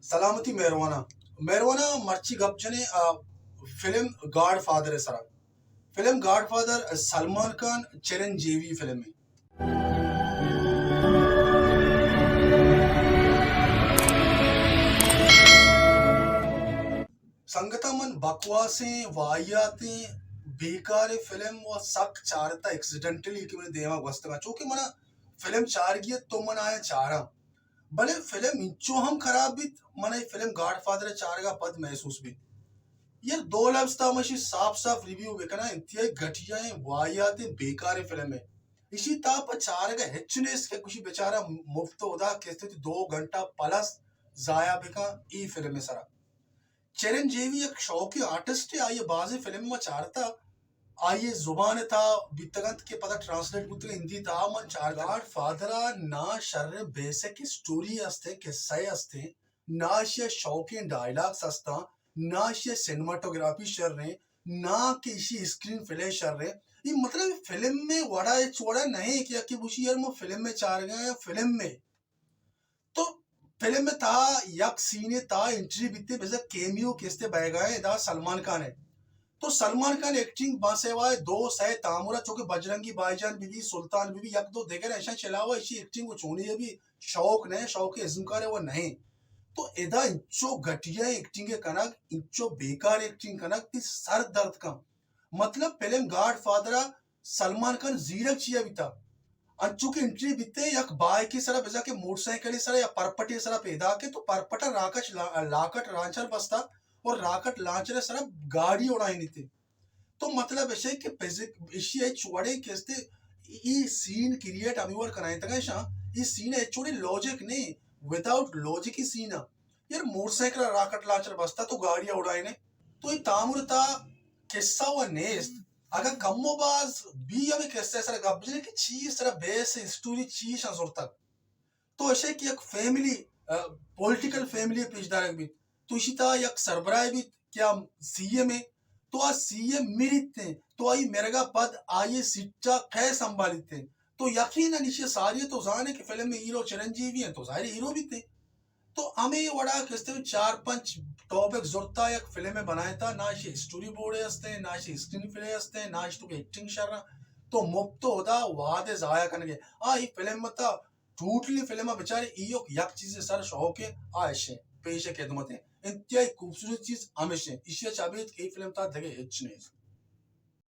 सलामती मेहरवाना मेहरवाना मर्ची गपचने film God father है sir. Film godfather Salman Khan Chiranjeevi film है। संगता मन बकवासें वाहियातें बेकार फिल्म व सक चारता एक्सीडेंटली कि मैंने देवा वस्तगा चूंकि मना फिल्म चार गिय तो मन आया चारा भले फिल्म इंचो हम खराब भी मन फिल्म गॉड फादर चार का पद महसूस भी यार दो लफ्ज था मशी साफ साफ रिव्यू बेकना इंतहाई घटिया है वाहियात बेकार फिल्म है। इसी ताप चार का हेचनेस के कुछ बेचारा मुफ्त उदा कहते 2 घंटा प्लस जाया बेका ई फिल्म है सरा। चिरंजीवी एक शौकी आर्टिस्ट है आइए बाजी फिल्म में चारता आइए जुबान था बितगंत के पता ट्रांसलेट बुत हिंदी था मन चार गॉड फादरा ना शर्रे बेसिक स्टोरी असते किस्से असते ना ये शौकी डायलॉग्स असता ना ये सिनेमाटोग्राफी शर रहे ना किसी स्क्रीन प्ले शर रहे ये मतलब फिल्म में वड़ा चौड़ा नहीं क्या कि बुशी यार मैं फिल्म में चार गया फिल्म में तो फिल्म में था यक सीने था एंट्री बीते बेजा केमियो किस्ते बह गए दा सलमान खान है। तो सलमान खान एक्टिंग बासेवाए दो सह तामुरा चूंकि बजरंगी भाईजान बीवी सुल्तान बीवी यक दो देखे ऐसा चलावा इसी एक्टिंग को छोड़ी है भी शौक ने शौक इज्म है वो नहीं। तो एदा इंचो घटिया एक्टिंग के कनक इंचो बेकार एक्टिंग कनक की सर दर्द का मतलब film godfather Salman Khan जीरक चिया भी था अंचुके एंट्री बीते यक बाय की सरा बेजा के मोटरसाइकिल सरा या परपटी सरा पैदा के तो परपटा राकच लाकट रांचर बसता और राकट लांचरे सरा गाड़ी उड़ाई नहीं थी। तो मतलब ऐसे कि इसी चुड़े केस्ते ई सीन क्रिएट अमीवर कराए तक ऐसा ई सीन है चुड़े लॉजिक नहीं विदाउट लॉजिक ही सीन है यार मोटरसाइकिल राकट लांचर बसता तो गाड़ियां उड़ाई ने तो ये तामुरता किस्सा व नेस्त अगर कम्मोबाज भी अभी कैसे सर गब्जने की चीज सर बेस स्टोरी चीज असुर तक तो ऐसे कि एक फैमिली पॉलिटिकल फैमिली पेशदार भी तो इसी तरह एक सरबराह भी क्या सीएम है तो आ सीएम मिरित थे तो आई मेरेगा पद आये सिट्टा कै संभालित थे तो यकीन निश्चय सारी तो जाने कि फिल्म में हीरो चिरंजीवी है तो सारे हीरो भी थे। तो हमें वड़ा किस्ते 4-5 टॉपिक जोरता एक फिल्म में बनाया था ना ये स्टोरी बोर्ड असते ना ये स्क्रीन प्ले असते ना ये एक्टिंग शर्रा तो मुफ्त होता वादे जाया करने आ ये फिल्म में था टोटली फिल्म में बेचारे इयो यक चीज सर शौक है आशे पेश खिदमत है इंतहाई खूबसूरत चीज हमेशा इसे चाबीत की फिल्म था देखे इच नहीं